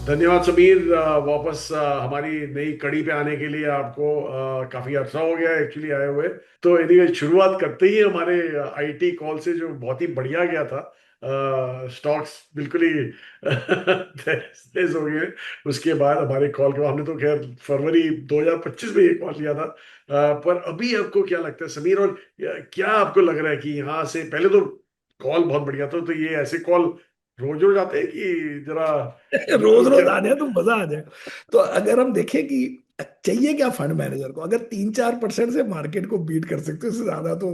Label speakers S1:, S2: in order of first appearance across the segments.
S1: धन्यवाद समीर। वापस हमारी नई कड़ी पे आने के लिए आपको काफी अर्सा हो गया एक्चुअली आए हुए। तो एनीवे शुरुआत करते ही हमारे आईटी कॉल से जो बहुत ही बढ़िया गया था। स्टॉक्स बिल्कुल ही तेज तेज हो गए। उसके बाद हमारे कॉल के हमने तो खैर फरवरी 2025 में ये कॉल लिया था। पर अभी आपको क्या लगता है समीर, और क्या आपको लग रहा है कि यहाँ से पहले तो कॉल बहुत बढ़िया था, तो ये ऐसे कॉल रोज रोज आते हैं कि जरा
S2: रोज
S1: क्या?
S2: रोज आ जाए तो मजा आ जाए। तो अगर हम देखें कि चाहिए क्या फंड मैनेजर को, अगर 3-4% से मार्केट को बीट कर सकते हो, उससे ज्यादा तो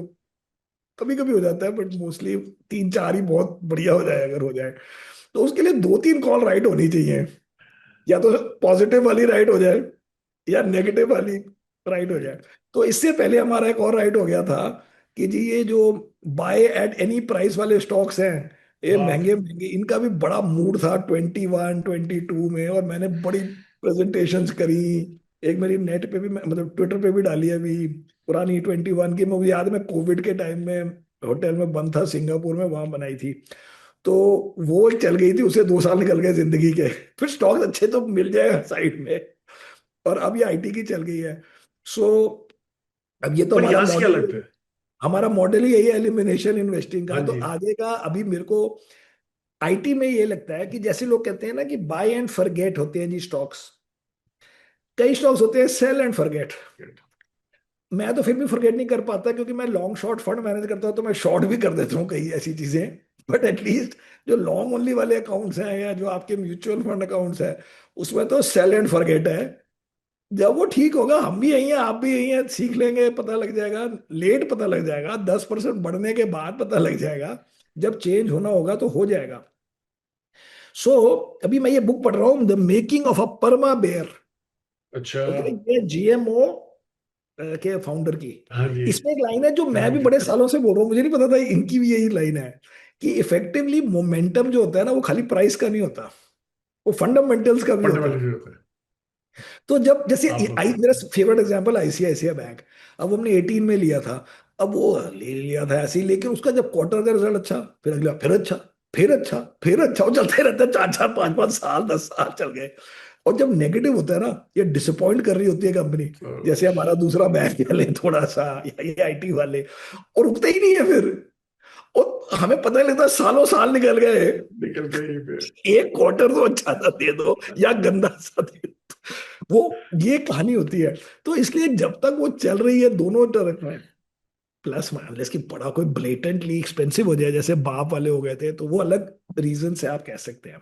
S2: कभी कभी हो जाता है, बट मोस्टली 3-4 ही बहुत बढ़िया हो जाए अगर हो जाए। तो उसके लिए 2-3 कॉल राइट होनी चाहिए। या तो पॉजिटिव वाली राइट हो जाए या नेगेटिव वाली राइट हो जाए। तो इससे पहले हमारा एक और राइट हो गया था कि जी ये जो बाय एट एनी प्राइस वाले स्टॉक्स हैं, ये
S1: हाँ।
S2: महंगे महंगे, इनका भी बड़ा मूड था 21-22 में, और मैंने बड़ी प्रेजेंटेशंस करी। एक मेरी नेट पे भी मतलब ट्विटर पे भी डाली है अभी, पुरानी 21 की। मुझे याद है मैं कोविड के टाइम में होटल में बंद था सिंगापुर में, वहां बनाई थी। तो वो चल गई थी, उसे 2 साल निकल गए जिंदगी के। फिर स्टॉक अच्छे तो मिल जाएगा साइड में, और अब ये आईटी की चल गई है। सो अब ये तो
S1: पर
S2: हमारा
S1: यहां से क्या
S2: मॉडल,
S1: लगता है?
S2: हमारा मॉडल ही यही है एलिमिनेशन इन्वेस्टिंग
S1: हाँ
S2: का। तो
S1: जी।
S2: आगे का अभी मेरे को आईटी में ये लगता है कि जैसे लोग कहते हैं ना कि बाय एंड फॉरगेट होते हैं जी स्टॉक्स, कई स्टॉक्स होते हैं सेल एंड फॉरगेट। मैं तो फिर भी फॉरगेट नहीं कर पाता, क्योंकि मैं लॉन्ग शॉर्ट फंड मैनेज करता हूँ, तो मैं शॉर्ट भी कर देता हूँ कई ऐसी चीजें। बट एटलीस्ट जो लॉन्ग ओनली वाले अकाउंट्स हैं या जो आपके म्यूचुअल फंड अकाउंट्स हैं, उसमें तो सेल एंड फॉरगेट है। जब वो ठीक होगा, हम भी यही हैं, आप भी यही हैं, सीख लेंगे, पता लग जाएगा। लेट पता लग जाएगा, 10% बढ़ने के बाद पता लग जाएगा। जब चेंज होना होगा तो हो जाएगा। सो अभी मैं ये बुक पढ़ रहा हूँ, the making of a permabear.
S1: अच्छा।
S2: ओके, ये जीएमओ के फाउंडर की।
S1: हाँ जी।
S2: इसमें एक लाइन है जो मैं भी बड़े सालों से बोल रहा हूँ, मुझे नहीं पता था इनकी भी यही लाइन है, कि इफेक्टिवली मोमेंटम जो होता है ना, वो खाली प्राइस का नहीं होता, वो फंडामेंटल्स का भी होता है।
S1: फंडामेंटल होता है।
S2: तो जब जैसे
S1: आप बात सही।
S2: मेरा फेवरेट एग्जांपल आईसीआईसीआई बैंक। अब हमने 18 में लिया था, अब वो ले लिया था ऐसे ही, लेकिन उसका जब क्वार्टर का रिजल्ट अच्छा, फिर अगला फिर अच्छा, फिर अच्छा, फिर अच्छा, वो चलते रहता है। 4-4 5-5 साल 10 साल चल गए। और जब नेगेटिव होता है ना, ये डिसअपॉइंट कर रही होती है कंपनी, जैसे हमारा दूसरा बैंक वाले थोड़ा सा, या ये आईटी वाले, और रुकते ही नहीं है फिर। और हमें पता नहीं लगता, सालों साल निकल गए।
S1: निकल गए पे।
S2: एक क्वार्टर तो अच्छा सा दे दो या गंदा सा दे दो, वो ये कहानी होती है। तो इसलिए जब तक वो चल रही है दोनों तरफ में, प्लस माइनस की बड़ा कोई ब्लेटेंटली एक्सपेंसिव हो जाए जैसे बाप वाले हो गए थे, तो वो अलग रीजन से आप कह सकते हैं।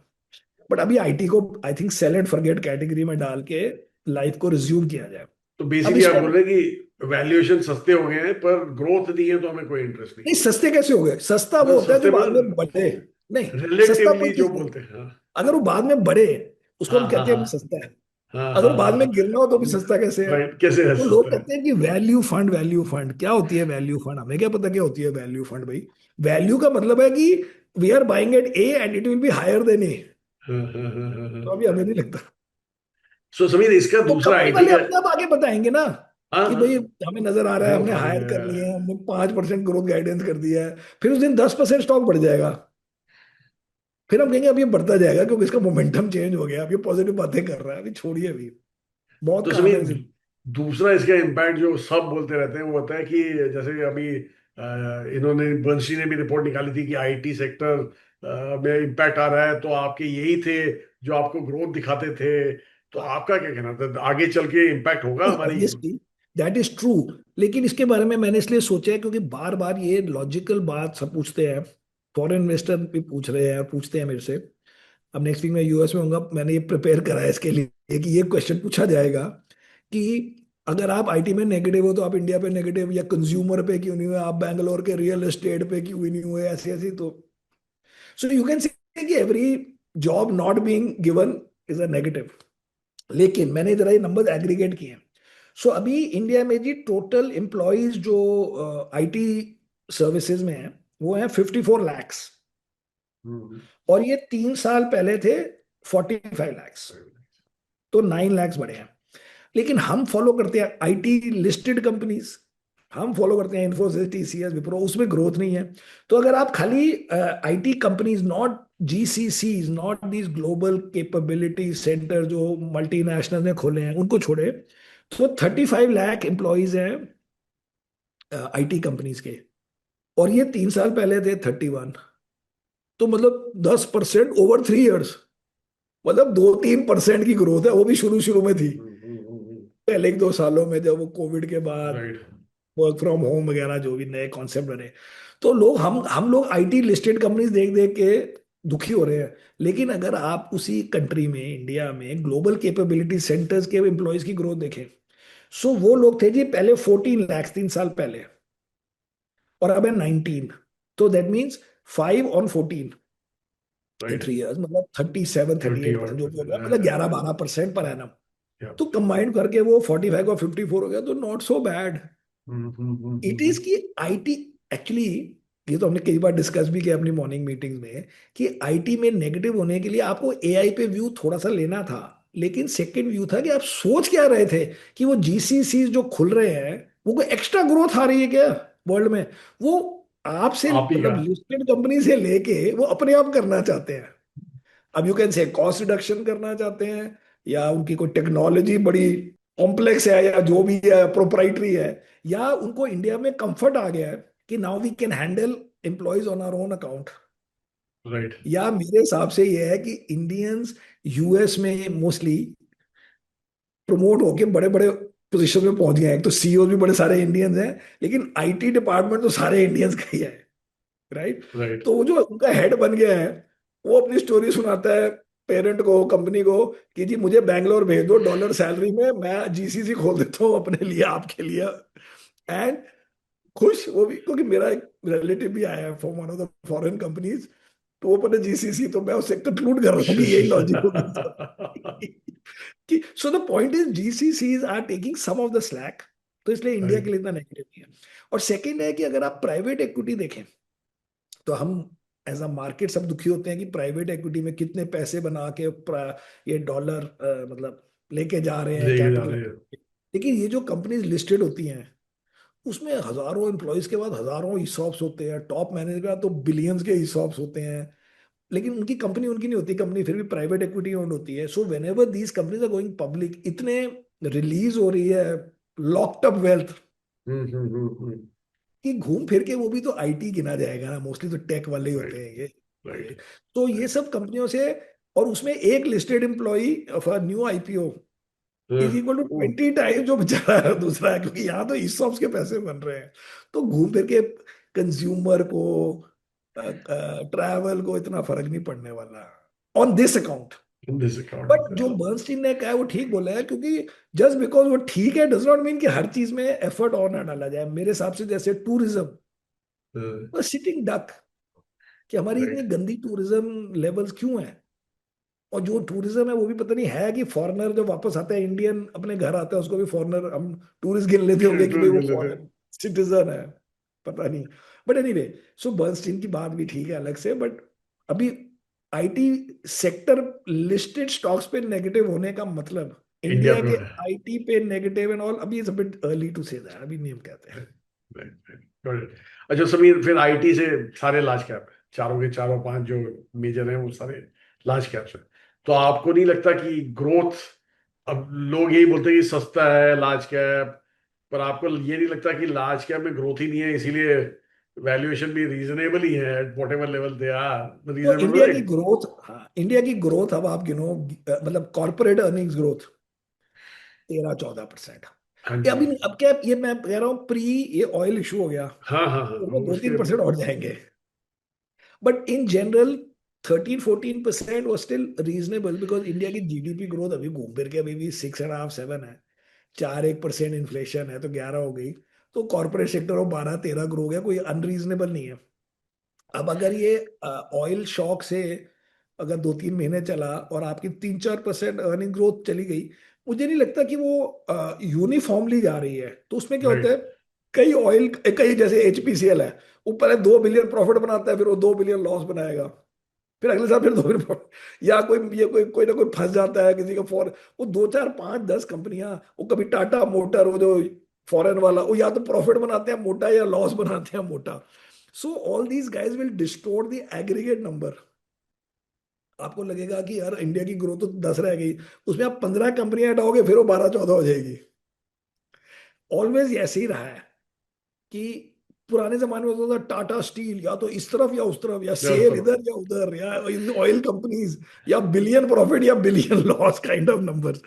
S2: बट अभी आईटी को I think sell and forget category में डाल के लाइफ को रिज्यूम किया जाए।
S1: तो
S2: अब
S1: बेसिकली आप
S2: इसमें
S1: बोल रहे हैं कि वैल्यूएशन सस्ते हो गए हैं पर ग्रोथ नहीं है, तो हमें कोई इंटरेस्ट नहीं।
S2: नहीं, सस्ते कैसे हो गए? सस्ता वो
S1: मतलब
S2: होता है जो
S1: सस्ते
S2: बाद में
S1: मतलब
S2: बढ़े। नहीं, सस्ता कोई
S1: रिलेटिवली जो
S2: चीज नहीं।
S1: बोलते हैं। हाँ
S2: अगर वो बाद में बढ़े, उसको
S1: हाँ
S2: हम
S1: हाँ
S2: कहते हैं
S1: हाँ
S2: अभी सस्ता है।
S1: हाँ
S2: अगर
S1: हाँ हाँ
S2: बाद में
S1: हाँ।
S2: गिरना हो तो भी सस्ता कैसे है?
S1: राइट, कैसे है
S2: तो लोग
S1: सस्ता है?
S2: कहते हैं कि वैल्यू फंड, वैल्यू फंड क्या होती है? वैल्यू फंड हमें क्या पता क्या होती है वैल्यू फंड भाई। वैल्यू का मतलब है कि we are buying at A and it will be higher than A.
S1: हाँ हाँ हाँ हाँ हाँ।
S2: तो अभी हमें नहीं लगता।
S1: सो समीर, इसका
S2: तो
S1: दूसरा
S2: कंपनी
S1: आईटी
S2: वाले
S1: का।
S2: अपने आप आगे बताएंगे ना
S1: हाँ
S2: कि
S1: हाँ।
S2: भाई हमें नजर आ रहा है,
S1: हमें
S2: हमने
S1: उठा
S2: हायर
S1: लिया
S2: कर लिए
S1: है।
S2: हैं, हमने 5% ग्रोथ गाइडेंस कर दिया है। फिर उस दिन 10% स्टॉक बढ़ जाएगा। फिर हम कहेंगे अब ये बढ़ता जाएगा क्योंकि इसका मोमेंटम चेंज हो गया, अब ये पॉजिटिव बातें कर रहा है। अभी छोड़िए, अभी बहुत
S1: तो
S2: काम
S1: समीर,
S2: है।
S1: दूसरा इसका इम्पैक्ट जो सब बोलते रहते हैं वो होता है कि जैसे अभी इन्होंने बंशी ने भी रिपोर्ट निकाली थी कि आईटी सेक्टर में इम्पैक्ट आ रहा है, तो आपके यही थे जो आपको ग्रोथ दिखाते थे। तो आपका क्या कहना था, आगे चल के इम्पैक्ट होगा
S2: नहीं,
S1: हमारी?
S2: Obviously that is true. लेकिन इसके बारे में मैंने इसलिए सोचा है क्योंकि बार बार ये लॉजिकल बात सब पूछते हैं। फॉरेन इन्वेस्टर भी पूछ रहे हैं, पूछते हैं मेरे से। अब नेक्स्ट वीक मैं यूएस में होऊंगा, मैंने ये प्रिपेयर करा है इसके लिए कि ये क्वेश्चन पूछा जाएगा कि अगर आप आईटी में नेगेटिव हो तो आप इंडिया पे नेगेटिव, या कंज्यूमर पे क्यों नहीं हुए, आप बैंगलोर के रियल एस्टेट पे क्यों नहीं हुए, ऐसी ऐसी। तो सो यू कैन से कि every job not being given is a negative. लेकिन मैंने जरा ये नंबर एग्रीगेट किए हैं। सो अभी इंडिया में जी टोटल एम्प्लॉयज जो आईटी सर्विसेज में है, वो है 54 lakhs।
S1: हम्म।
S2: और ये 3 साल पहले थे 45 lakhs। तो 9 lakhs बढ़े हैं। लेकिन हम फॉलो करते हैं आईटी लिस्टेड कंपनीज, हम फॉलो करते हैं इन्फोसिस, टीसीएस, विप्रो, उसमें ग्रोथ नहीं है। तो अगर आप खाली IT companies, not GCCs, not these global capability center जो मल्टीनेशनल ने खोले हैं, उनको छोड़े, तो 35 लाख एम्प्लॉयज हैं आईटी कंपनीज के। और ये 3 साल पहले थे 31। तो मतलब 10% ओवर 3 इयर्स, मतलब 2-3% की ग्रोथ है, वो भी शुरू शुरू में थी, पहले 1-2 सालों में, जब वो कोविड के बाद
S1: राइट।
S2: वर्क फ्रॉम होम वगैरह जो भी नए कॉन्सेप्ट बने। तो लोग, हम लोग आईटी लिस्टेड कंपनीज देख देख के दुखी हो रहे हैं। लेकिन अगर आप उसी कंट्री में, इंडिया में, ग्लोबल कैपेबिलिटी सेंटर्स के एम्प्लॉयज की ग्रोथ देखें, सो वो लोग थे जी पहले 14 लाख 3 साल पहले, और अब है 19। तो that means 5 on 14 in
S1: right.
S2: 3 years, मतलब 37-38% जो भी हो गया, मतलब 11-12% पर एनम।
S1: या।
S2: तो कंबाइंड करके वो 45 और 54 हो गया, तो not so bad. It is की आईटी एक्चुअली, ये तो हमने कई बार डिस्कस भी किया अपनी मॉर्निंग मीटिंग्स में, कि आईटी में नेगेटिव होने के लिए आपको एआई पे व्यू थोड़ा सा लेना था। लेकिन सेकंड व्यू था कि आप सोच क्या रहे थे कि वो जीसीसी जो खुल रहे हैं, वो कोई एक्स्ट्रा ग्रोथ आ रही है क्या वर्ल्ड में? वो आपसे,
S1: आप ही का।
S2: मतलब लिस्टेड कंपनी से लेके वो अपने आप करना चाहते हैं। अब you can say cost reduction करना चाहते हैं, या उनकी कोई टेक्नोलॉजी बड़ी कॉम्प्लेक्स है, या जो भी है प्रोप्राइटरी है, या उनको इंडिया में कंफर्ट आ गया है कि now we can handle employees on our own account.
S1: Right.
S2: या मेरे हिसाब से ये है कि इंडियंस यूएस में मोस्टली प्रमोट होके बड़े बड़े पोजीशन में पहुंच गए हैं। एक तो सीईओ भी बड़े सारे इंडियंस हैं, लेकिन आईटी डिपार्टमेंट तो सारे इंडियंस का ही है, राइट?
S1: राइट।
S2: तो वो जो उनका हेड बन गया है, वो अपनी स्टोरी सुनाता है पेरेंट को, कंपनी को, कि जी मुझे बैंगलोर भेज दो डॉलर सैलरी में, मैं जीसीसी खोल देता हूँ अपने लिए, आपके लिए। एंड खुश वो भी, क्योंकि मेरा एक रिलेटिव भी आया है from one of the foreign companies, तो वो पता जीसीसी, तो मैं उससे कंक्लूड कर रहा हूँ कि यही लॉजिक होगी। कि so the point is GCCs are taking some of the slack. तो इसलिए इंडिया के
S1: राइट।
S2: लिए इतना नेगेटिव नहीं है। और सेकंड है कि अगर आप प्राइवेट इक्विटी देखें, तो हम एज अ मार्केट सब दुखी होते हैं कि प्राइवेट इक्विटी में कितने पैसे बना के ये डॉलर मतलब लेके जा रहे हैं
S1: लेके जा
S2: कैपिटल।
S1: रहे हैं।
S2: लेकिन ये जो कंपनीज लिस्टेड होती हैं, उसमें हजारों एम्प्लॉयज के बाद हजारों ईसॉप्स होते हैं, टॉप मैनेजर के बाद तो बिलियंस के ईसॉप्स होते हैं। लेकिन उनकी कंपनी उनकी नहीं होती, कंपनी फिर भी प्राइवेट इक्विटी ओन्ड होती है। So whenever these companies are going public, इतने रिलीज हो रही है लॉक्ड अप वेल्थ, कि घूम फिर के वो भी तो आईटी गिना जाएगा ना, मोस्टली तो टेक वाले ही होते
S1: राइट।
S2: हैं
S1: राइट।
S2: ये। तो ये सब कंपनियों से, और उसमें एक listed employee of a new IPO is equal to 20 time जो बेचारा है दूसरा है, क्योंकि यहाँ तो ईसॉप्स के पैसे बन रहे हैं। तो घूम फिर के कंज्यूमर को, ट्रैवल को इतना फर्क नहीं पड़ने वाला on this account.
S1: In this account.
S2: But जो बर्नस्टीन ने कहा है वो ठीक बोला है, क्योंकि जस्ट बिकॉज वो ठीक है डज नॉट मीन कि हर चीज में एफर्ट और ना डाला जाए। मेरे हिसाब से जैसे टूरिज्म, बस सिटिंग डक, कि हमारी इतनी
S1: राइट।
S2: गंदी टूरिज्म लेवल्स क्यों है? और जो टूरिज्म है वो भी पता नहीं है कि फॉरेनर जब वापस आता है, इंडियन अपने घर आता है, उसको भी फॉरेनर हम टूरिस्ट गिन लेते होंगे कि भाई वो
S1: कर लेते हैं।
S2: फॉरेन सिटीजन है, पता नहीं। बट एनीवे, सो बर्नस्टीन की बात भी ठीक है अलग से, बट अभी आईटी सेक्टर लिस्टेड स्टॉक्स पे नेगेटिव होने का मतलब,
S1: इंडिया
S2: इंडिया
S1: पे
S2: के
S1: है।
S2: आईटी पे नेगेटिव एंड ऑल, अभी it's a bit early to say that, अभी नहीं हम कहते हैं।
S1: राइट। राइट। अच्छा समीर, फिर आईटी से सारे लार्ज कैप है, चारों के चारों पांच जो मेजर हैं वो सारे लार्ज कैप्स हैं। तो आपको नहीं लगता कि ग्रोथ, अब लोग यही बोलते हैं कि सस्ता है लार्ज कैप, पर आपको ये नहीं लगता कि लार्ज कैप में ग्रोथ ही नहीं है, इसीलिए वैल्यूएशन भी रीजनेबल ही है, at whatever level they are
S2: तो
S1: रीजनेबल,
S2: इंडिया की
S1: राइट?
S2: ग्रोथ, हाँ इंडिया की ग्रोथ, अब आप गिनो, मतलब कॉर्पोरेट अर्निंग्स ग्रोथ 13-14%।
S1: हाँ
S2: ये
S1: जी।
S2: अभी अब क्या, ये मैं कह रहा हूँ प्री, ये ऑयल इशू हो गया,
S1: हाँ हाँ हाँ,
S2: तो वो दो
S1: उसके।
S2: तीन परसेंट और जाएंगे। But in general 13-14% was still reasonable, because India की जीडीपी ग्रोथ अभी घूम फिर के अभी भी 6.5-7 है। 4-1% इन्फ्लेशन है तो 11 हो गई। तो कॉर्पोरेट सेक्टर of 12-13 ग्रो हो गया, कोई अनरीजनेबल नहीं है। अब अगर ये ऑयल शॉक से अगर 2-3 महीने चला और आपकी 3-4% अर्निंग ग्रोथ चली गई, मुझे नहीं लगता कि वो यूनिफॉर्मली जा रही है। तो उसमें क्या होता
S1: राइट।
S2: है, कई ऑयल, कई जैसे एचपीसीएल है, ऊपर है 2 बिलियन प्रॉफिट बनाता है, फिर वो 2 बिलियन लॉस बनाएगा, फिर अगले साल फिर 2 बिलियन profit। या कोई ये कोई ना कोई फंस जाता है किसी का फॉर, वो 2-4-5-10 कंपनियां, वो कभी टाटा मोटर, वो जो फॉरेन वाला वो या तो प्रॉफिट बनाते हैं मोटा या लॉस बनाते हैं मोटा। So all these guys will distort the aggregate number. आपको लगेगा कि यार इंडिया की ग्रोथ तो 10 रह गई, उसमें आप 15 कंपनियां हटाओगे फिर वो 12-14 हो जाएगी। ऑलवेज ऐसे ही रहा है कि पुराने जमाने में होता था टाटा स्टील या तो इस तरफ या उस तरफ, या
S1: या उस
S2: सेल
S1: तरफ।
S2: इधर या उधर, या ऑयल कंपनीज, या बिलियन प्रॉफिट या billion loss kind of numbers.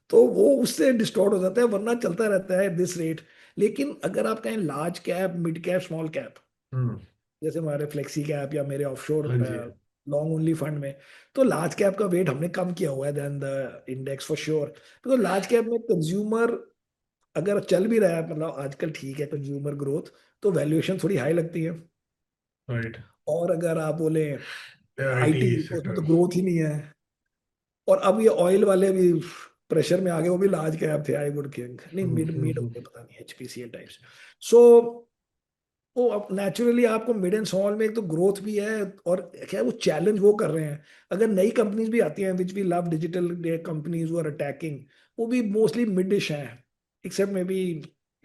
S2: तो वो उससे डिस्टॉर्ट हो जाता है, वरना चलता रहता है दिस रेट। लेकिन अगर आप कहें large cap, mid cap, small cap,
S1: hmm.
S2: जैसे हमारे फ्लेक्सी कैप या मेरे ऑफशोर
S1: हाँ जी।
S2: लॉन्ग ओनली फंड में, तो लार्ज कैप का वेट हमने कम किया हुआ है then the index for sure. तो लार्ज कैप में कंज्यूमर अगर चल भी रहा है, मतलब आजकल ठीक है कंज्यूमर ग्रोथ, तो वैल्यूएशन थोड़ी हाई लगती है।
S1: राइट।
S2: और अगर आप बोले
S1: आईटी
S2: आईटी, तो उसमें तो
S1: सेक्टर।
S2: ग्रोथ ही नहीं है। और अब ये ऑयल वाले भी प्रेशर में आ गए, वो भी लार्ज कैप थे, आई वुड थिंक, नहीं मिड मिड होंगे पता नहीं, एचपीसीएल टाइप्स। सो वो अब नेचुरली आपको मिड एंड स्मॉल में एक तो ग्रोथ भी है, और क्या है वो चैलेंज वो कर रहे हैं। अगर नई कंपनीज भी आती हैं which we love, digital companies वो आर अटैकिंग, वो भी मोस्टली मिडिश हैं, एक्सेप्ट मे बी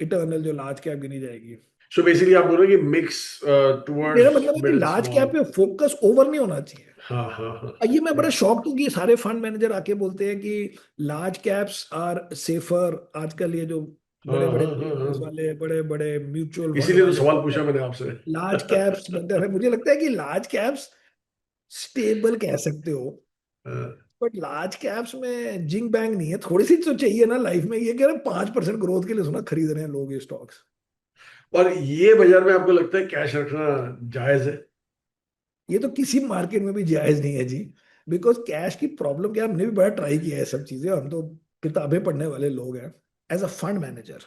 S2: इटर्नल जो लार्ज कैप गिनी जाएगी।
S1: सो बेसिकली आप बोल रहे हो कि मिक्स
S2: मेरा
S1: टुवर्ड्स
S2: मतलब है कि
S1: mid and
S2: large
S1: small.
S2: Cap पे फोकस ओवर नहीं होना चाहिए।
S1: हाँ हाँ हाँ।
S2: ये मैं बड़ा
S1: राइट।
S2: शॉक्ड हूँ कि सारे फंड मैनेजर आके बोलते हैं कि लार्ज कैप्स आर सेफर। आजकल ये जो
S1: हाँ
S2: बड़े बड़े
S1: हाँ हाँ हाँ।
S2: वाले, बड़े बड़े म्यूचुअल फंड
S1: इसीलिए तो
S2: वाले
S1: सवाल पूछा मैंने आपसे।
S2: लार्ज कैप्स बनते हैं। मुझे लगता है कि लार्ज कैप्स स्टेबल कह सकते हो, बट लार्ज कैप्स में जिंग बैंग नहीं है, थोड़ी सी तो चाहिए ना लाइफ में। ये कह रहे 5% ग्रोथ के लिए सुना खरीद रहे हैं लोग ये स्टॉक्स।
S1: और ये बाजार में आपको लगता है कैश रखना जायज है?
S2: ये तो किसी मार्केट में भी जायज नहीं है जी। बिकॉज कैश की प्रॉब्लम क्या है, हमने भी बड़ा ट्राई किया है सब चीजें, हम तो किताबें पढ़ने वाले लोग हैं। As a fund manager,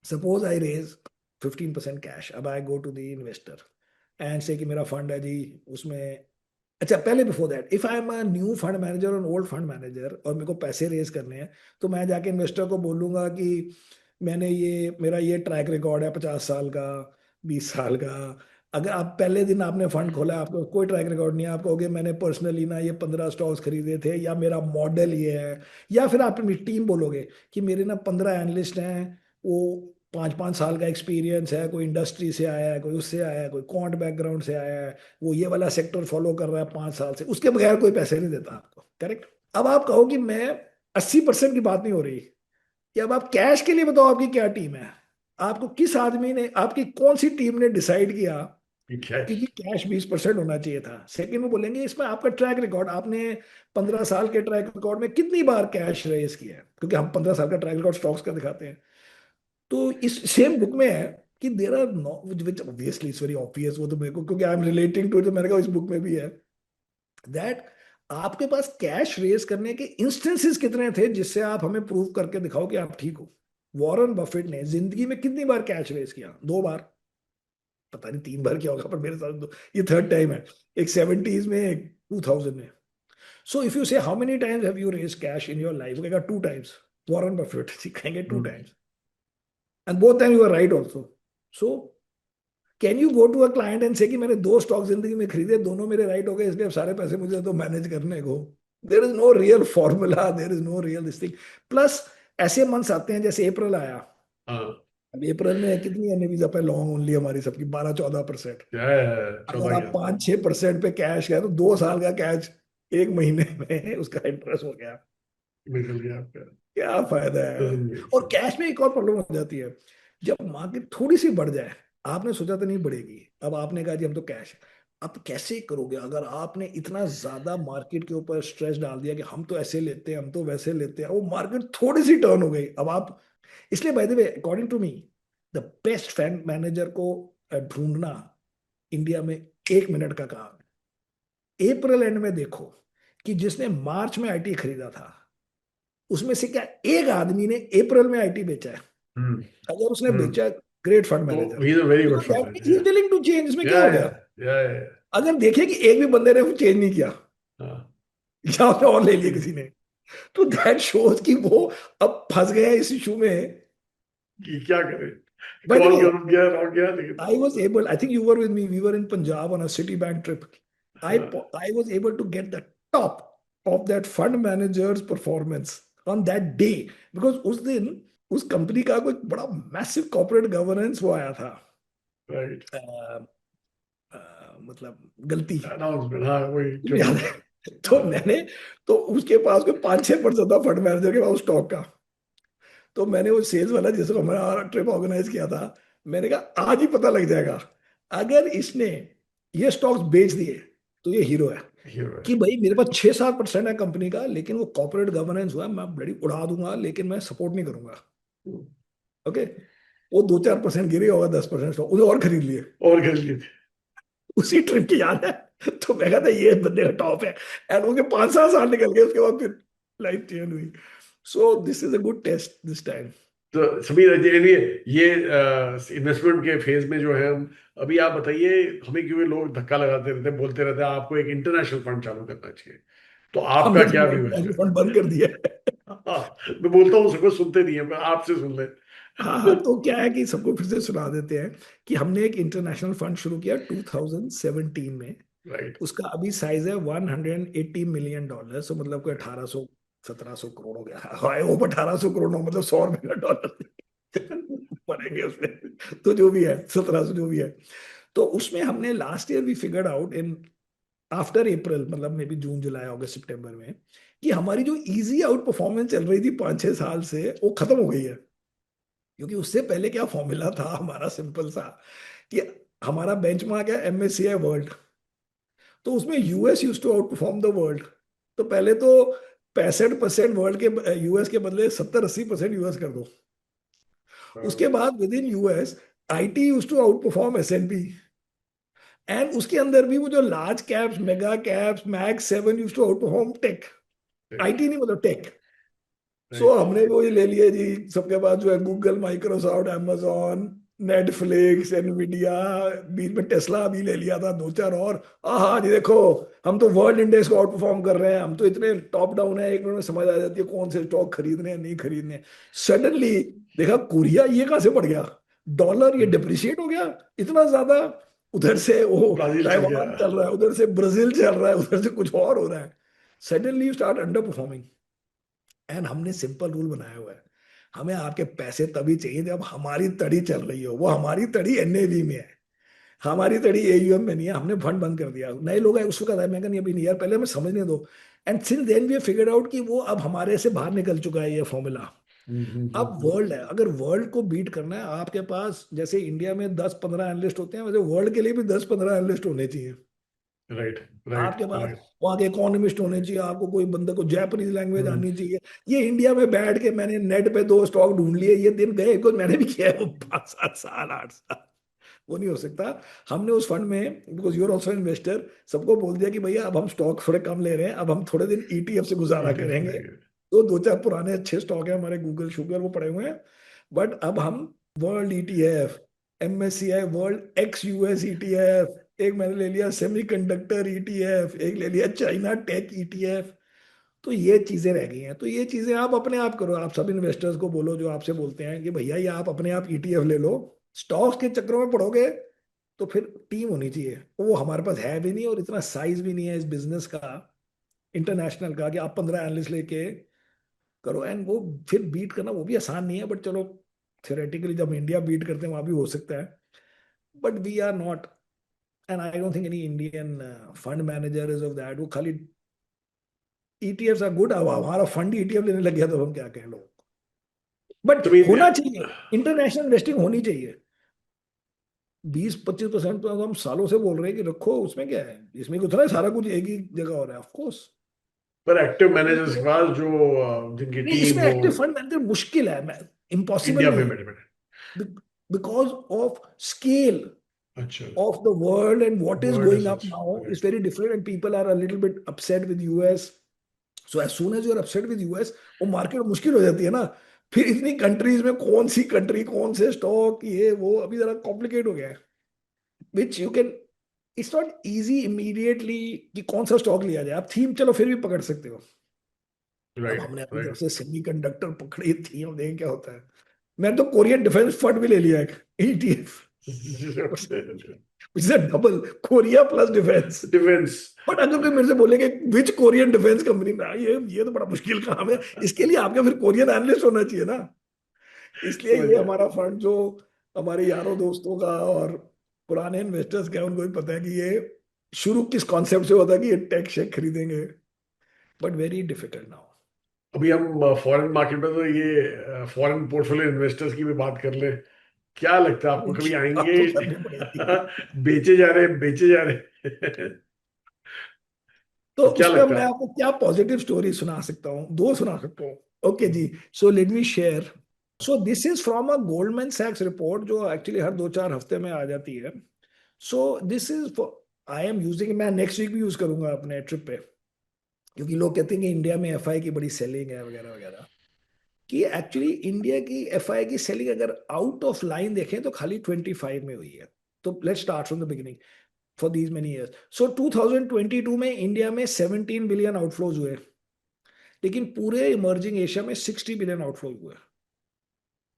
S2: suppose I raise 15% cash, अब I go to the investor and say कि मेरा फंड है जी उसमें, अच्छा पहले before that if I am a new fund manager और ओल्ड फंड मैनेजर और मेरे को पैसे रेज करने हैं, तो मैं जाके इन्वेस्टर को बोलूंगा कि मैंने ये मेरा ये ट्रैक रिकॉर्ड है 50 साल का, 20 साल का। अगर आप पहले दिन आपने फंड खोला, आपको कोई ट्रैक रिकॉर्ड नहीं है, आप कहोगे मैंने पर्सनली ना ये 15 स्टॉक्स खरीदे थे, या मेरा मॉडल ये है, या फिर आप अपनी टीम बोलोगे कि मेरे ना 15 एनालिस्ट हैं, वो 5-5 साल का एक्सपीरियंस है, कोई इंडस्ट्री से आया है, कोई उससे आया है, कोई क्वांट बैकग्राउंड से आया है, वो ये वाला सेक्टर फॉलो कर रहा है 5 साल से, उसके बगैर कोई पैसे नहीं देता आपको, करेक्ट। अब आप कहो कि मैं 80% की बात नहीं हो रही, कि अब आप कैश के लिए बताओ आपकी क्या टीम है। आपको किस आदमी ने, आपकी कौन सी टीम ने डिसाइड किया कि
S1: कैश।
S2: जी कैश 20% होना चाहिए था। सेकंड में बोलेंगे इसमें आपका ट्रैक रिकॉर्ड, आपने 15 साल के ट्रैक रिकॉर्ड में कितनी बार कैश रेज किया है, क्योंकि हम 15 साल का ट्रैक रिकॉर्ड स्टॉक्स का दिखाते हैं। तो इस सेम बुक में है कि there are no, which obviously it's very obvious, वो तो मेरे को क्योंकि आई एम रिलेटिंग टू, तो मैंने कहा इस बुक में भी है दैट आपके पास कैश रेज करने के इंस्टेंसेस कितने थे जिससे आप हमें प्रूव करके दिखाओ कि आप ठीक हो। वॉरेन बफेट ने जिंदगी में कितनी बार कैश रेज किया? 2 बार, पता नहीं 3 बार क्या होगा, पर मेरे साथ ये थर्ड टाइम है। एक 70s में, एक 2000 में। So if you say how many times have you raise cash in your life, कहेगा 2 टाइम्स। वॉरेन बफेट कहेंगे 2 times, and both time you are right also. So can you go to a client and say कि मैंने 2 stock जिंदगी में खरीदे, दोनों मेरे right हो गए, इसलिए अब सारे पैसे मुझे तो मैनेज करने को। There is no real formula, there is no real this thing. Plus ऐसे मंथ्स आते हैं जैसे अप्रैल आया,
S1: हाँ।
S2: अब अप्रैल में कितनी एनएवीज पे लॉन्ग ओनली हमारी सबकी 12-14%।
S1: क्या है,
S2: अगर
S1: 14
S2: आप
S1: क्या?
S2: 5-6% पे कैश है तो 2 साल का कैश 1 महीने में उसका इंटरेस्ट हो गया।
S1: निकल गया आपका।
S2: क्या फायदा है।
S1: डजंट मेक
S2: और
S1: सेंस।
S2: कैश में एक और प्रॉब्लम हो जाती है, जब मार्केट थोड़ी सी बढ़ जाए, आपने सोचा तो नहीं बढ़ेगी, अब आपने कहा जी हम तो कैश, अब कैसे करोगे अगर आपने इतना ज्यादा मार्केट के ऊपर स्ट्रेस डाल दिया कि हम तो ऐसे लेते हैं, हम तो वैसे लेते हैं, वो मार्केट थोड़ी सी टर्न हो गई, अब आप, इसलिए by the way according to me the best fund manager को ढूंढना इंडिया में 1 मिनट का काम है। अप्रैल एंड में देखो कि जिसने मार्च में आईटी खरीदा था, उसमें से क्या एक आदमी ने अप्रैल में आईटी बेचा है?
S1: हम्म।
S2: अगर उसने
S1: हम्म।
S2: बेचा, ग्रेट फंड
S1: तो
S2: manager,
S1: he is a very good
S2: because
S1: fund
S2: that means he
S1: manager.
S2: Is willing to change, इसमें क्या
S1: या
S2: हो
S1: या
S2: गया?
S1: या या।
S2: अगर देखे कि एक भी बंदे ने चेंज नहीं किया,
S1: हाँ।
S2: या उसने और ले लिया किसी ने, तो दैट शोज कि वो अब फंस गया है इस इशू में।
S1: कि क्या करे?
S2: बाय द
S1: कॉल
S2: वे,
S1: गया रॉक गया लेकिन।
S2: I was able, I think you were with me, we were in Punjab on a Citibank trip.
S1: हाँ।
S2: I was able to get the top of that fund manager's performance on that day, because उस दिन उस company का कोई बड़ा massive corporate governance वो आया था,
S1: राइट।
S2: मतलब गलती,
S1: अनाउंसमेंट, हाँ वही जो
S2: तुम्हें
S1: भी
S2: याद
S1: था।
S2: है? तो
S1: हाँ।
S2: मैंने, तो उसके पास कोई 5-6% था फंड मैनेजर के पास स्टॉक का। तो मैंने वो सेल्स वाला जिसको हमारा ट्रिप ऑर्गेनाइज किया था, मैंने कहा आज ही पता लग जाएगा, अगर इसने ये स्टॉक्स बेच दिए तो ये हीरो है।
S1: हीरो है।
S2: कि भाई मेरे पास 6-7% है कंपनी का, लेकिन वो कॉर्पोरेट गवर्नेंस हुआ है, मैं बड़ी उड़ा दूंगा लेकिन मैं सपोर्ट नहीं करूंगा। ओके, वो 2-4% गिरे होगा, 10% स्टॉक उन्हें और खरीद लिए।
S1: और कर लिए थे।
S2: उसी ट्रिप की याद है। तो मैं कहता ये बंदे का टॉप है। एंड उनके 5-7 साल निकल गए, उसके बाद फिर लाइफ चेंज हुई। So this is a good test this time.
S1: तो समीर चलिए, ये इन्वेस्टमेंट के फेज में जो है हम, अभी आप बताइए, हमें क्यों ये लोग धक्का लगाते रहते हैं, बोलते रहते हैं आपको एक इंटरनेशनल फंड चालू करना चाहिए, तो आपका
S2: हमने तो
S1: क्या व्यू है
S2: इंटरनेशनल
S1: इसमें?
S2: फंड बंद कर दिया है।
S1: हाँ, मैं बोलता हूँ सबको, सुनते नहीं है, मैं आपसे सुन ले।
S2: हाँ हाँ, तो क्या है कि सबको फिर से सुना देते हैं कि हमने एक इंटरनेशनल फंड शुरू किया 2017 में।
S1: राइट।
S2: उसका अभी साइज है $180 million, सो मतलब कोई 1800-1700 करोड़ हो गया। हाय वो 1800 करोड़ हो, मतलब 100 रुपए का डॉलर पड़ेंगे उसमें। तो जो भी है 1700 जो भी है। तो उसमें हमने लास्ट ईयर भी फिगर्ड आउट इन आफ्टर अप्रैल, मतलब मे बी जून जुलाई अगस्त सितंबर में, कि हमारी जो इजी आउट परफॉर्मेंस चल रही थी 5-6 साल से वो खत्म हो गई है। क्योंकि उससे पहले क्या फॉर्मूला था हमारा, सिंपल सा, कि हमारा बेंचमार्क है MSCI वर्ल्ड। तो उसमें US used to outperform the world. तो पहले तो 65% वर्ल्ड के यूएस के बदले 70-80% यूएस कर दो। उसके बाद within US IT used to outperform S&P। And उसके अंदर भी वो जो large caps, mega caps, max 7 used to outperform tech. IT नहीं, मतलब टेक। सो
S1: राइट।
S2: हमने वो ये ले लिया जी, सबके पास जो है Google, Microsoft, amazon, Netflix, Nvidia, बीच में टेस्ला भी ले लिया था, दो चार और। हाँ जी देखो, हम तो वर्ल्ड इंडेक्स को आउट परफॉर्म कर रहे हैं, हम तो इतने टॉप डाउन है, एक मिनट में समझ आ जाती है कौन से स्टॉक खरीदने हैं नहीं खरीदने हैं। सडनली देखा कोरिया ये कहाँ से बढ़ गया, डॉलर ये डिप्रिशिएट हो गया इतना ज्यादा। उधर से वो
S1: ब्राजील चल गया।
S2: ताइवान चल रहा है, उधर से ब्राजील चल रहा है, उधर से कुछ और हो रहा है। Suddenly you start under performing. And हमने सिंपल रूल बनाया हुआ है, हमें आपके पैसे तभी चाहिए जब हमारी तड़ी चल रही हो। वो हमारी तड़ी NAV में है, हमारी तड़ी AUM में नहीं है। हमने फंड बंद कर दिया, नए लोग हैं उसको कहता है, मैं कहा नहीं अभी नहीं यार, पहले हमें समझने दो। And since then we figured out कि वो अब हमारे से बाहर निकल चुका है ये फॉर्मूला। अब वर्ल्ड है, अगर वर्ल्ड को बीट करना है आपके पास, जैसे इंडिया में 10-15 एनालिस्ट होते हैं, वैसे वर्ल्ड के लिए भी 10-15 एनालिस्ट होने चाहिए।
S1: राइट। राइट।
S2: आपके पास
S1: राइट।
S2: वहाँ के इकोनॉमिस्ट होने चाहिए, आपको कोई बंदे को जापानीज लैंग्वेज
S1: हम्म।
S2: आनी चाहिए। ये इंडिया में बैठ के मैंने नेट पे 2 स्टॉक ढूंढ लिए, ये दिन गए, बिकॉज मैंने भी किया है वो 5-7 साल 8 साल। वो नहीं हो सकता। हमने उस फंड में, बिकॉज यूर ऑल्सो इन्वेस्टर, सबको बोल दिया कि भैया अब हम स्टॉक थोड़े कम ले रहे हैं, अब हम थोड़े दिन ETF से गुजारा
S1: ETF
S2: करेंगे।
S1: लेंगे।
S2: तो दो चार पुराने अच्छे स्टॉक है हमारे, गूगल शुगर वो पड़े हुए हैं। बट अब हम world ETF, MSCI world ex US ETF, एक मैंने ले लिया सेमीकंडक्टर ETF, एक ले लिया चाइना टेक ETF। तो ये चीजें रह गई हैं। तो ये चीजें आप अपने आप करो, आप सब इन्वेस्टर्स को बोलो जो आपसे बोलते हैं कि भैया ये आप अपने आप ETF ले लो। स्टॉक्स के चक्करों में पड़ोगे तो फिर टीम होनी चाहिए, वो हमारे पास है भी नहीं, और इतना साइज भी नहीं है इस बिजनेस का इंटरनेशनल का कि आप 15 एनालिस्ट लेके करो। एंड वो फिर बीट करना वो भी आसान नहीं है, बट चलो थियोरेटिकली जब इंडिया बीट करते हैं वहां भी हो सकता है। But we are not, and I don't think any Indian fund manager is of that. वो खाली ETFs आर गुड, अब हमारा फंड ETF लेने लग गया तो हम क्या कहें लोग। बट
S1: तो भी
S2: होना चाहिए, इंटरनेशनल इन्वेस्टिंग होनी चाहिए। 20-25% तो हम सालों से बोल रहे हैं कि रखो, उसमें क्या है, इसमें कुछ है, सारा कुछ एक ही जगह हो रहा है ऑफ कोर्स।
S1: पर एक्टिव मैनेजर्स के पास जो जिनकी
S2: नहीं,
S1: टीम
S2: इसमें
S1: हो,
S2: एक्टिव फंड मैनेजर मुश्किल है, इम्पॉसिबल
S1: इंडिया में
S2: नहीं है।
S1: बैठे बैठे।
S2: बिकॉज ऑफ स्केल
S1: अच्छा।
S2: of the world and what is
S1: word
S2: going up
S1: such.
S2: now is
S1: right.
S2: very different, and people are a little bit upset with US. So as soon as you are upset with US, वो market मुश्किल हो जाती है ना। फिर इतनी countries में कौन सी कंट्री, कौन से स्टॉक, ये वो अभी जरा कॉम्प्लिकेट हो गया है। Which you can, it's not easy immediately कि कौन सा स्टॉक लिया जाए। आप थीम चलो फिर भी पकड़ सकते हो। अब
S1: राइट।
S2: हमने अपनी तरफ
S1: राइट।
S2: से सेमीकंडक्टर पकड़ी थी, हम देखें क्या होता है। मैं तो कोरियन डिफेंस फंड भी ले लिया एक ETF, which is a double, Korea plus defence.
S1: Defence.
S2: But अगर कोई मेरे से बोले कि विच कोरियन डिफेंस कंपनी में, ये तो बड़ा मुश्किल काम है। इसके लिए आपका फिर कोरियन एनालिस्ट होना चाहिए ना। इसलिए
S1: समझ
S2: ये
S1: गया।
S2: हमारा फंड जो हमारे यारों दोस्तों का और पुराने इन्वेस्टर्स का है, उनको भी पता है कि ये शुरू किस कॉन्सेप्ट से होता है कि ये टेक शेक खरीदेंगे, बट वेरी डिफिकल्ट नाउ।
S1: अभी हम फॉरेन मार्केट में, तो ये फॉरेन पोर्टफोलियो इन्वेस्टर्स की भी बात कर ले। क्या लगता है आपको, कभी
S2: उनकी बात
S1: आएंगे?
S2: तो करनी पड़ेगी।
S1: बेचे जा रहे, बेचे जा रहे।
S2: तो
S1: क्या
S2: उसमें
S1: लगता
S2: मैं
S1: है?
S2: आपको क्या पॉजिटिव स्टोरी सुना सकता हूँ, दो सुना सकता हूँ। ओके जी, so let me share. So this is from a Goldman सैक्स रिपोर्ट जो एक्चुअली हर 2-4 हफ्ते में आ जाती है। So this is, I am using, मैं नेक्स्ट वीक भी यूज करूंगा अपने ट्रिप पे, क्योंकि लोग कहते हैं कि इंडिया में एफआई की बड़ी सेलिंग है वगैरह वगैरह। कि एक्चुअली इंडिया की एफआई की सेलिंग अगर आउट ऑफ लाइन देखें तो खाली 25 में हुई है। तो let's start from the beginning for these many years. So 2022 में इंडिया में 17 बिलियन आउटफ्लोज हुए, लेकिन पूरे इमर्जिंग एशिया में 60 बिलियन आउटफ्लोज हुए।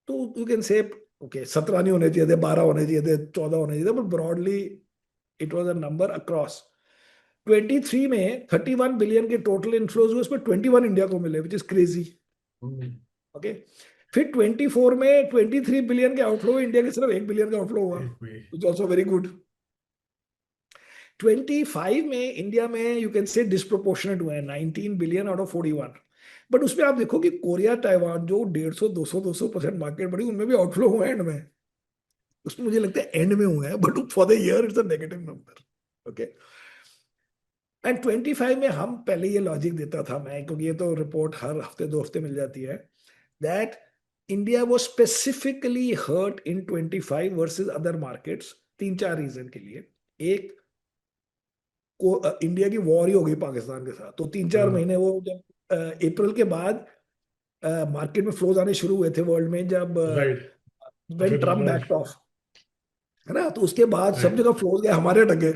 S2: तो यू कैन से ओके 17 नहीं होने चाहिए थे, 12 होने चाहिए थे, 14 होने चाहिए थे, but broadly it was a number across. 23 में 31 बिलियन के टोटल इनफ्लोज हुए, उसमें 21 इंडिया को मिले, which is crazy.
S1: Hmm,
S2: okay, फिर 24 में 23 बिलियन के आउटफ्लो हुए, इंडिया के सिर्फ 1 बिलियन का आउटफ्लो हुआ,
S1: एक भी।
S2: Which also very good. 25 में इंडिया में यू कैन से डिस्प्रोपोर्शनेट हुए हैं, 19 बिलियन आउट ऑफ 41। बट उसमें आप देखो कि कोरिया ताइवान जो 150 200 मार्केट बढ़ी, उनमें भी आउटफ्लो हुए एंड में। उसमें मुझे लगता है एंड में हुए हैं, but for the year it's a negative number. Okay, and 25 में हम पहले ये लॉजिक देता था मैं, क्योंकि ये तो रिपोर्ट हर हफ्ते 2 हफ्ते मिल जाती है, दैट इंडिया वो स्पेसिफिकली हर्ट इन 25 वर्सेस अदर मार्केट्स, 3-4 रीजन के लिए। एक, को इंडिया की वॉर ही हो गई पाकिस्तान के साथ, तो 3-4 महीने वो जब अप्रैल के बाद मार्केट में फ्लोज आने शुरू हुए थे वर्ल्ड में, जब
S1: राइट।
S2: व्हेन
S1: फिर
S2: ट्रम्प बैक्ड ऑफ, है ना, तो उसके बाद सब
S1: राइट।
S2: जगह फ्लोज गए, हमारे टके।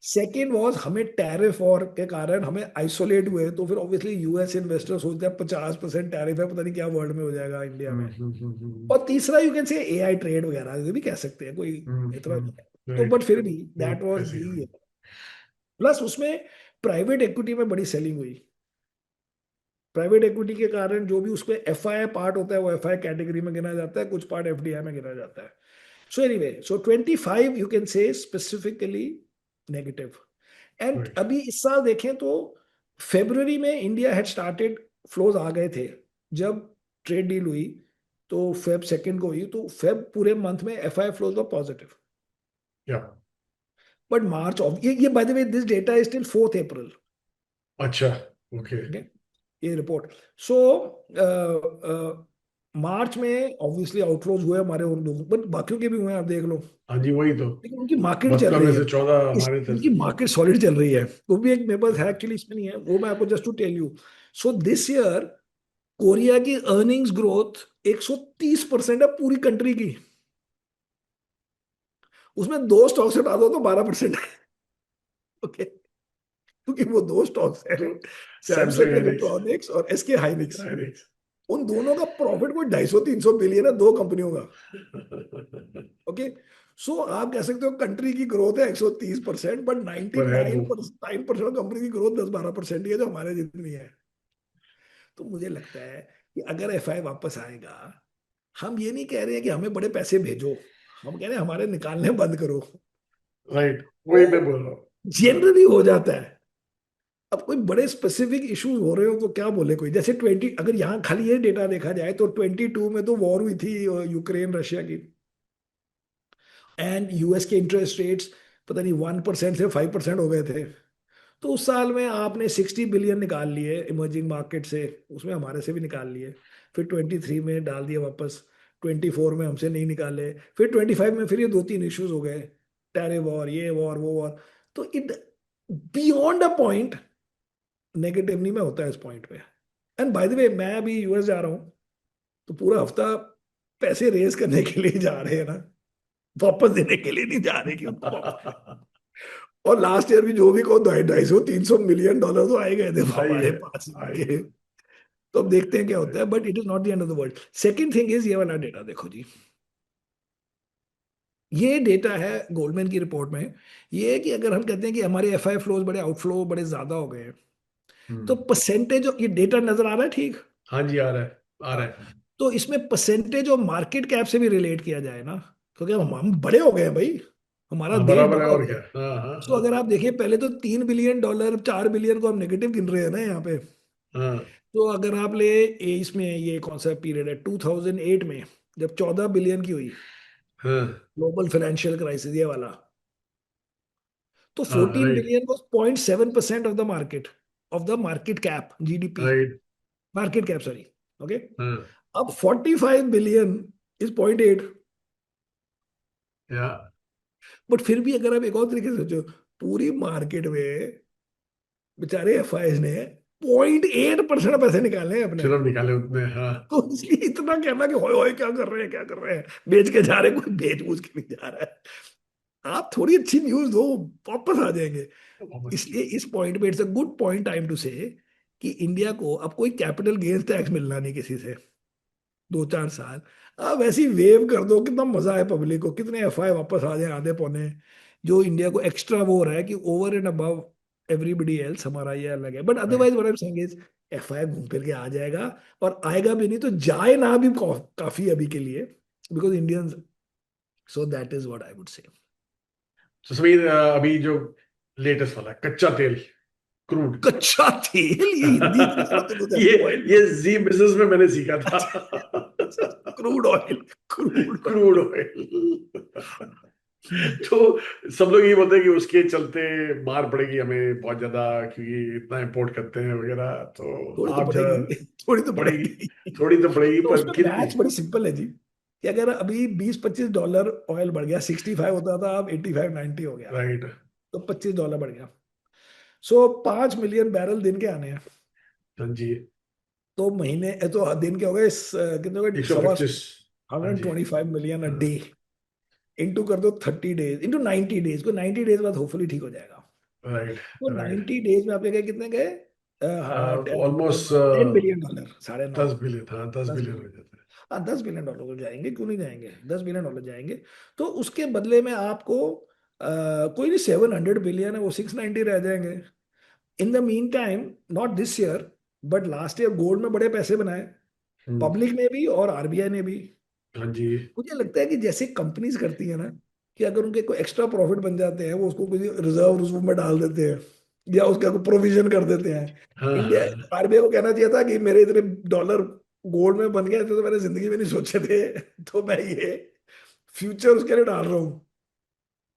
S2: सेकेंड वॉज हमें टैरिफ वॉर के कारण हमें आइसोलेट हुए, तो फिर ऑब्वियसली यूएस इन्वेस्टर सोचते हैं 50% टैरिफ है, पता नहीं क्या वर्ल्ड में हो जाएगा इंडिया में। और तीसरा you can say AI trade वगैरह, ये भी कह सकते हैं, कोई इतना नहीं है। तो
S1: राइट।
S2: बट फिर भी दैट वाज
S1: ऐसे ही हुई।
S2: दी। प्लस उसमें प्राइवेट इक्विटी में बड़ी सेलिंग हुई। प्राइवेट इक्विटी के कारण जो भी उसमें एफआई पार्ट होता है वो एफआई कैटेगरी में गिना जाता है, कुछ पार्ट एफडीआई में गिना जाता है। So anyway, so 25 you can say specifically negative. And
S1: right.
S2: अभी इस साल देखें तो फेब्रुवरी में इंडिया हैड स्टार्टेड, फ्लोज आ गए थे जब ट्रेड डील हुई, तो फेब सेकंड को हुई, तो फेब पूरे मंथ में एफआई फ्लोज वर पॉजिटिव।
S1: या।
S2: बट मार्च ऑफ ये bye the way this data is till 4 अप्रैल।
S1: अच्छा। ओके।
S2: ओके, ये रिपोर्ट। सो मार्च में ऑब्वियसली आउटफ्लोज हुए हमारे उन लोगों, बट बाकियों के भी हुए हैं, आप देख लो।
S1: हाँ जी, वही तो।
S2: लेकिन उनकी मार्केट चल
S1: 72 में
S2: रही है,
S1: से 14
S2: इस
S1: हमारे तरफ
S2: उनकी
S1: से थे।
S2: मार्केट सॉलिड चल रही है। वो भी एक मेरे पास है एक्चुअली, इसमें नहीं है वो, मैं आपको just to tell you. So this year Korea की अर्निंग्स ग्रोथ 130% है पूरी कंट्री की। उसमें दो स्टॉक्स हटा दो तो 12% है। ओके, क्योंकि वो दो स्टॉक्स है,
S1: सैमसंग
S2: सैमसंग
S1: हाइनिक्स।
S2: इलेक्ट्रॉनिक्स और एसके हाइनिक्स।
S1: हाइनिक्स।
S2: उन दोनों का प्रॉफिट कोई 250-300 बिलियन है, दो कंपनियों का। ओके, सो आप कह सकते हो कंट्री की ग्रोथ है 130%, बट नाइनटी
S1: पर है दो।
S2: नाइन नाइन परसेंट कंपनी की ग्रोथ 10-12% ही है, जो हमारे जितनी है। तो मुझे लगता है कि अगर एफआई वापस आएगा, हम ये नहीं कह रहे हैं कि हमें बड़े पैसे भेजो, हम कह रहे हैं हमारे निकालने बंद करो।
S1: राइट, वही मैं
S2: वो
S1: बोल रहा हूँ। हाँ।
S2: जनरली हो जाता है। अब कोई बड़े स्पेसिफिक इश्यूज हो रहे हो तो क्या बोले कोई, जैसे 20, अगर यहाँ खाली ये डेटा देखा जाए तो 22 में तो वॉर हुई थी यूक्रेन रशिया की, एंड यूएस के इंटरेस्ट रेट्स पता नहीं 1% से 5% हो गए थे। तो उस साल में आपने 60 बिलियन निकाल लिए इमर्जिंग मार्केट से, उसमें हमारे से भी निकाल लिए। फिर 23 में डाल दिए वापस, 24 में हमसे नहीं निकाले, फिर 25 में फिर ये 2-3 इश्यूज हो गए, टेरिफ वॉर, ये वॉर, वो वॉर। तो it beyond a point negative नहीं मैं होता है इस पॉइंट पे। एंड बाय द वे मैं अभी यूएस जा रहा हूँ, तो पूरा हफ्ता पैसे रेज करने के लिए जा रहे हैं ना, वापस देने के लिए नहीं जा रहे कि उनको वापस। और लास्ट ईयर भी जो भी को 250-300 मिलियन डॉलर तो आए गए थे
S1: आई
S2: हमारे
S1: है।
S2: पास
S1: आई
S2: के।
S1: है।
S2: तो अब देखते हैं क्या होता है, but it is not the end of the world. Second thing is ये वाला डेटा देखो जी, ये डेटा है गोल्डमैन की रिपोर्ट में। ये है कि अगर हम कहते हैं कि हमारे एफआई फ्लोज बड़े आउटफ्लो बड़े ज्यादा हो गए हैं, तो
S1: हम्म।
S2: परसेंटेज, ये डेटा नजर आ रहा है ठीक?
S1: हाँ जी, आ रहा है, आ रहा
S2: हाँ,
S1: है।
S2: तो इसमें परसेंटेज ऑफ मार्केट कैप से भी रिलेट किया जाए ना, क्योंकि हम बड़े हो गए हैं भाई, हमारा
S1: हाँ
S2: देश
S1: बराबर है,
S2: बड़ा हो
S1: और
S2: गया
S1: क्या।
S2: है।
S1: हाँ हाँ
S2: तो
S1: हाँ
S2: अगर आप देखिए पहले तो 3 बिलियन डॉलर 4 बिलियन को हम नेगेटिव गिन रहे हैं ना यहाँ पे।
S1: हाँ
S2: तो अगर आप ले इसमें ये कौन सा पीरियड है 2008 में, जब 14 बिलियन की हुई
S1: हाँ
S2: ग्लोबल फाइनेंशियल क्राइसिस ये वाला, तो
S1: हाँ।
S2: 14 billion was 0.7% of the market cap GDP,
S1: right.
S2: Market cap sorry. Okay.
S1: हाँ
S2: अब 45 बिलियन इज 0.8।
S1: या
S2: बट फिर भी अगर आप एक और तरीके से सोचो, पूरी मार्केट में बेचारे एफआईज ने 0.8% पैसे निकाले हैं अपने।
S1: सिर्फ निकाले उतने, हाँ।
S2: तो इसलिए इतना कहना कि होए होए क्या कर रहे हैं क्या कर रहे हैं, बेच के जा रहे हैं, कोई बेच बूझ के नहीं जा रहा है। आप थोड़ी अच्छी न्यूज दो, वापस आ जाएंगे। इसलिए इस पॉइंट पे it's a good point time to say कि इंडिया को अब कोई कैपिटल गेन्स टैक्स मिलना नहीं किसी से 2-4 साल। अब ऐसी वेव कर दो, कितना मजा है पब्लिक को, कितने एफआई वापस आ जाए आधे पौने। जो इंडिया को एक्स्ट्रा वो हो रहा है कि over and above everybody else, हमारा ये अलग है। But
S1: right.
S2: Otherwise what I am saying is FI घूम फिर के आ जाएगा। और आएगा भी नहीं तो जाए ना भी काफी अभी के लिए, because Indians. So that is what I would say.
S1: तो समीर, अभी जो लेटेस्ट वाला है, कच्चा तेल, क्रूड।
S2: कच्चा तेल, ये हिंदी इतनी जरूरत है तुझे,
S1: ये
S2: ऑयल
S1: ये
S2: तो।
S1: जी बिजनेस में मैंने सीखा था।
S2: अच्छा, crude oil, crude
S1: crude
S2: oil.
S1: Oil. तो सब लोग ये बोलते हैं कि उसके चलते मार पड़ेगी हमें बहुत ज्यादा, क्योंकि इतना इंपोर्ट करते हैं वगैरह। तो
S2: थोड़ी तो
S1: आप जरा,
S2: पड़ेगी, थोड़ी तो
S1: पड़ेगी,
S2: पड़ेगी।
S1: थोड़ी तो पड़ेगी,
S2: तो
S1: पर
S2: उसमें
S1: कितनी।
S2: मैच बड़ी सिंपल है जी, कि अगर अभी $20-25 ऑयल बढ़ गया, 65 होता था अब 85-90 हो गया,
S1: राइट।
S2: तो $25 बढ़ गया। सो 5 मिलियन बैरल दिन के आने हैं।
S1: हाँ जी।
S2: तो महीने तो दिन के हो गए कितने हो गए,
S1: एक सौ
S2: सवा
S1: पच्चीस
S2: 125 मिलियन अ
S1: हाँ।
S2: डे। इंटू कर दो 30 डेज, इंटू 90 डेज को, 90 डेज बाद होपफुली ठीक हो जाएगा।
S1: राइट।
S2: तो
S1: राइट।
S2: 90 डेज में आपके गए कितने गए, हाँ
S1: ऑलमोस्ट
S2: 10 बिलियन डॉलर, 9.5।
S1: 10 बिलियन, हाँ 10 बिलियन हो
S2: 10 बिलियन,
S1: जाते हैं।
S2: हाँ $10 बिलियन तो जाएंगे, क्यों नहीं जाएंगे, $10 बिलियन जाएंगे। तो उसके बदले में आपको कोई नहीं, 700 बिलियन है, वो 690 रह जाएंगे। In the mean time, not this year but last year gold में बड़े पैसे बनाए,
S1: हम्म।
S2: पब्लिक ने भी और आरबीआई ने भी।
S1: हाँ जी।
S2: मुझे लगता है कि जैसे कंपनीज करती है ना, कि अगर उनके कोई एक्स्ट्रा प्रॉफिट बन जाते हैं, वो उसको किसी रिजर्व रिजर्व में डाल देते हैं, या उसका कोई प्रोविजन कर देते हैं।
S1: हाँ
S2: इंडिया,
S1: हाँ
S2: आरबीआई को कहना चाहिए था कि मेरे इतने डॉलर गोल्ड में बन गए थे, तो मैंने जिंदगी में नहीं सोचे थे। तो मैं ये फ्यूचर उसके लिए डाल रहा हूँ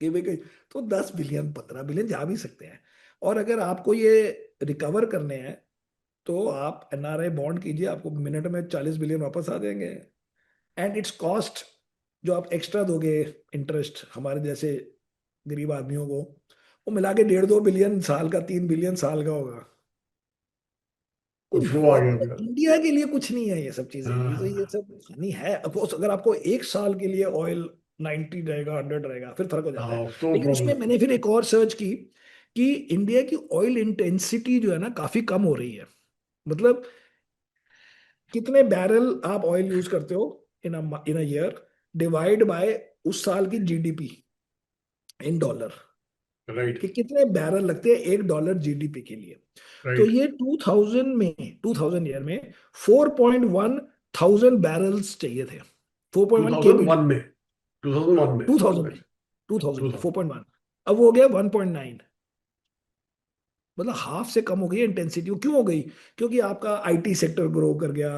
S2: कि भाई कहीं, तो 10 बिलियन 15 बिलियन जा भी सकते हैं। और अगर आपको ये रिकवर करने हैं, तो आप एनआरआई बॉन्ड कीजिए, आपको मिनट में 40 बिलियन वापस आ जाएंगे। एंड इट्स कॉस्ट, जो आप एक्स्ट्रा दोगे इंटरेस्ट हमारे जैसे गरीब आदमियों को, वो मिला के 1.5-2 बिलियन साल का, 3 बिलियन साल का होगा। कोई
S1: फ्लो आ
S2: बहुत,
S1: गया
S2: मतलब
S1: मेरा।
S2: इंडिया के लिए कुछ नहीं है ये सब चीजें,
S1: हाँ
S2: ये तो ये
S1: हाँ।
S2: सब नहीं है। अगर आपको 1 साल के लिए ऑयल 90 रहेगा, 100 रहेगा, फिर फर्क हो जाता है।
S1: हाँ तो
S2: लेकिन उसमें
S1: प्रॉब्लम।
S2: मैंने फिर एक और सर्च की कि इंडिया की ऑयल इंटेंसिटी जो है ना काफी कम हो रही है। मतलब कितने बैरल आप ऑयल यूज करते हो इन अ ईयर, डिवाइड बाय उस साल की जीडीपी इन डॉलर,
S1: राइट।
S2: कि कितने बैरल लगते हैं $1 जीडीपी के लिए। तो
S1: राइट।
S2: ये 2000 ईयर में 4.1 थाउजेंड बैरल्स चाहिए थे, 4.1
S1: 2001
S2: केबीडी।
S1: में, 2001 में।
S2: 2000 में, 2000 में
S1: 2000।
S2: 4.1, अब वो हो गया 1.9। मतलब हाफ से कम हो गई इंटेंसिटी। क्यों हो गई? क्योंकि आपका आईटी सेक्टर ग्रो कर गया,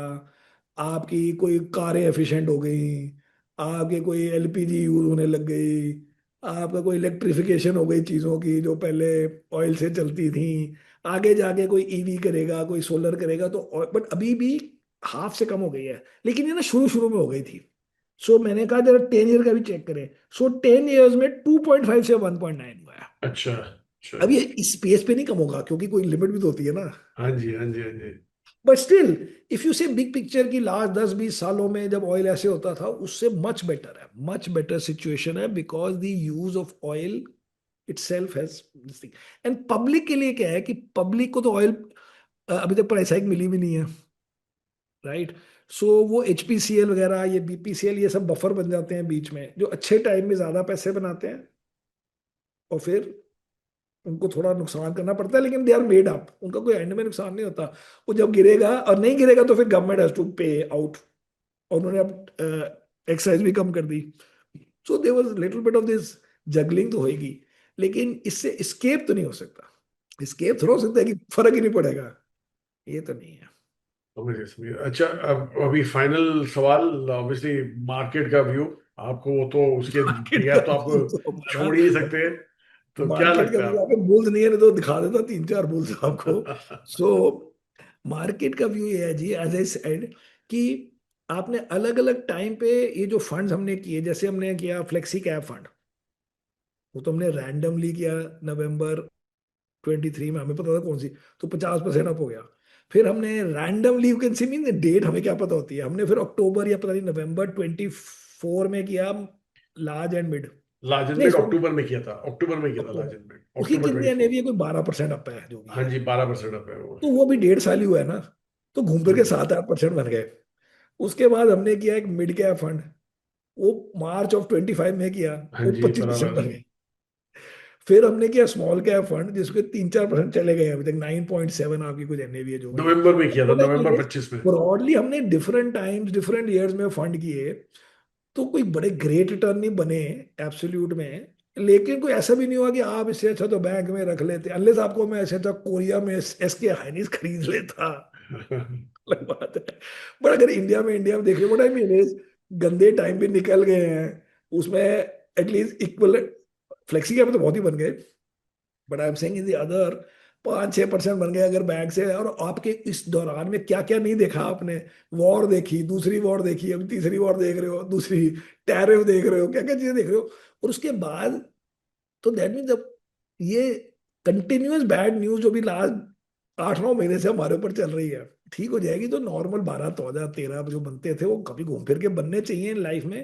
S2: आपकी कोई कारें एफिशिएंट हो गई, आपके कोई एलपीजी यूज होने लग गई, आपका कोई इलेक्ट्रिफिकेशन हो गई चीज़ों की जो पहले ऑयल से चलती थी। आगे जाके कोई ईवी करेगा, कोई सोलर करेगा, तो बट अभी भी हाफ से कम हो गई है। लेकिन ये ना शुरू शुरू में हो गई थी। सो मैंने कहा जरा 10 ईयर का भी चेक करें। सो 10 ईयर्स में 2.5 से 1.9 हुआ है।
S1: अच्छा अच्छा।
S2: अब ये इस स्पेस पे नहीं कम होगा, क्योंकि कोई लिमिट भी तो होती है ना।
S1: हाँ जी हाँ जी हाँ जी।
S2: बट स्टिल, इफ यू से बिग पिक्चर की लास्ट 10-20 सालों में जब ऑयल ऐसे होता था, उससे मच बेटर है, मच बेटर सिचुएशन है, because the use of oil itself has this thing. And public के लिए क्या है कि पब्लिक को तो ऑयल अभी तक प्राइस हाइक मिली भी नहीं है, राइट। सो वो एचपीसीएल वगैरह, ये बीपीसीएल, ये सब बफर बन जाते हैं बीच में, जो अच्छे टाइम में ज्यादा पैसे बनाते हैं, और फिर उनको थोड़ा नुकसान करना पड़ता है, लेकिन दे आर मेड अप, उनका कोई एंड में नुकसान नहीं होता। वो जब गिरेगा और नहीं गिरेगा तो फिर government has to pay out और उन्होंने अब एक्सरसाइज भी कम कर दी। So there was little bit of this juggling तो होएगी, लेकिन इससे स्केप तो नहीं हो सकता। स्केप थोड़ा हो सकता है कि फर्क ही नहीं पड़ेगा, ये तो नहीं है।
S1: समझिए समझिए। अच्छा, अब अभी फाइनल सवाल, ऑब्वियसली मार्केट का व्यू, आपको वो तो उसके
S2: मार्केट का
S1: बगैर तो आप
S2: व्यू तो
S1: छोड़ ही नहीं
S2: हमारा,
S1: सकते। तो क्या
S2: मार्केट का
S1: लगता
S2: व्यू आपको बुल्स नहीं है तो दिखा देता तीन चार बुल्स आपको।
S1: है?
S2: सो मार्केट का व्यू ये है जी, एज आई सेड, कि आपने अलग अलग टाइम पे ये जो फंड्स हमने किए, जैसे हमने किया फ्लेक्सी कैप फंड, वो तो हमने रैंडमली किया नवंबर 23 में, हमें पता था कौन सी, तो 50% अप हो गया। फिर हमने randomly, you can see mean that हमें क्या पता होती है, हमने फिर अक्टूबर या पता नहीं नवंबर 24 में किया लार्ज एंड मिड।
S1: लार्जन
S2: नहीं
S1: बेग
S2: सॉरी,
S1: अक्टूबर में किया था, अक्टूबर में किया था
S2: अक्टूबर।
S1: लार्जन बेग,
S2: उसकी
S1: अक्टूबर
S2: कितनी
S1: ट्वेंटी
S2: एन
S1: फोर
S2: है, कोई 12% अप है जो भी
S1: हाँ
S2: है।
S1: जी, 12% अप है वो।
S2: तो वो भी 1.5 साल ही हुआ है ना, तो घूम फिर
S1: हाँ
S2: के
S1: जी।
S2: 7-8% बन गए। उसके बाद हमने किया एक मिड कैप फंड, वो मार्च ऑफ 25 में किया,
S1: हाँ
S2: वो
S1: जी
S2: 25%
S1: बराबर।
S2: बन गए। फिर हमने किया स्मॉल कैप फंड, जिसके 3-4% चले गए अभी तक, 9.7 आपकी कुछ एनएवी है जो भी है।
S1: नवंबर में
S2: तो
S1: किया था,
S2: पता है
S1: नवंबर
S2: ये
S1: 25 में।
S2: ब्रॉडली हमने डिफरेंट टाइम्स डिफरेंट ईयर्स में फंड किए, तो कोई बड़े ग्रेट रिटर्न नहीं बने एब्सोल्यूट में। लेकिन कोई ऐसा भी नहीं हुआ कि आप इससे अच्छा तो बैंक में रख लेते, अनलेस आपको मैं ऐसे अच्छा कोरिया में एसके हाइनीज खरीद लेता, अलग बात है। बट अगर इंडिया में देख रहे हो, व्हाट आई मीन इज, गंदे टाइम भी निकल गए हैं उसमें, एटलीस्ट इक्वल। फ्लेक्सी कैप तो बहुत ही बन गए, but I am saying in the other 5-6% बन गए अगर बैंक से। और आपके इस दौरान में क्या क्या नहीं देखा आपने, वॉर देखी, दूसरी वॉर देखी, अभी तीसरी वॉर देख रहे हो, दूसरी टैरिफ देख रहे हो, क्या क्या चीजें देख रहे हो। और उसके बाद तो दैट मीन जब ये कंटिन्यूअस बैड न्यूज जो भी लास्ट 8-9 महीने से हमारे ऊपर चल रही है, ठीक हो जाएगी तो नॉर्मल 12-14-13 जो बनते थे वो कभी घूम फिर के बनने चाहिए इन लाइफ में।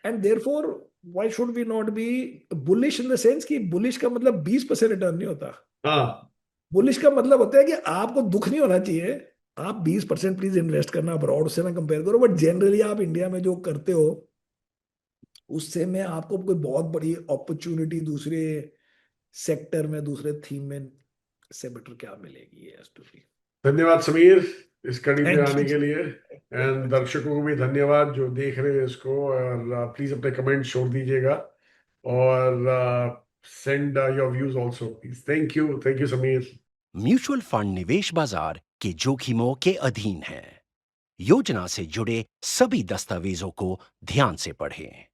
S2: And therefore why should we not be bullish, in the sense कि बुलिश का मतलब 20% रिटर्न नहीं होता।
S1: हाँ
S2: बुलिश का मतलब होता है कि आपको दुख नहीं होना चाहिए, आप 20% प्लीज इन्वेस्ट करना अब्रॉड से ना कंपेयर करो, बट जनरली आप इंडिया में जो करते हो उससे में आपको कोई बहुत बड़ी अपॉर्चुनिटी दूसरे सेक्टर में, दूसरे थीम में से बेटर क्या मिलेगी, ये हैज टू बी।
S1: धन्यवाद समीर, इस कड़ी पे
S2: थैंक
S1: आने
S2: यू
S1: के लिए।
S2: Very
S1: and
S2: much.
S1: दर्शकों को भी धन्यवाद जो देख रहे हैं इसको, और प्लीज अपने कमेंट छोड़ दीजिएगा, और send your views also please. Thank you Sameer.
S3: Mutual fund निवेश बाजार के जोखिमों के अधीन है। योजना से जुड़े सभी दस्तावेजों को ध्यान से पढ़ें।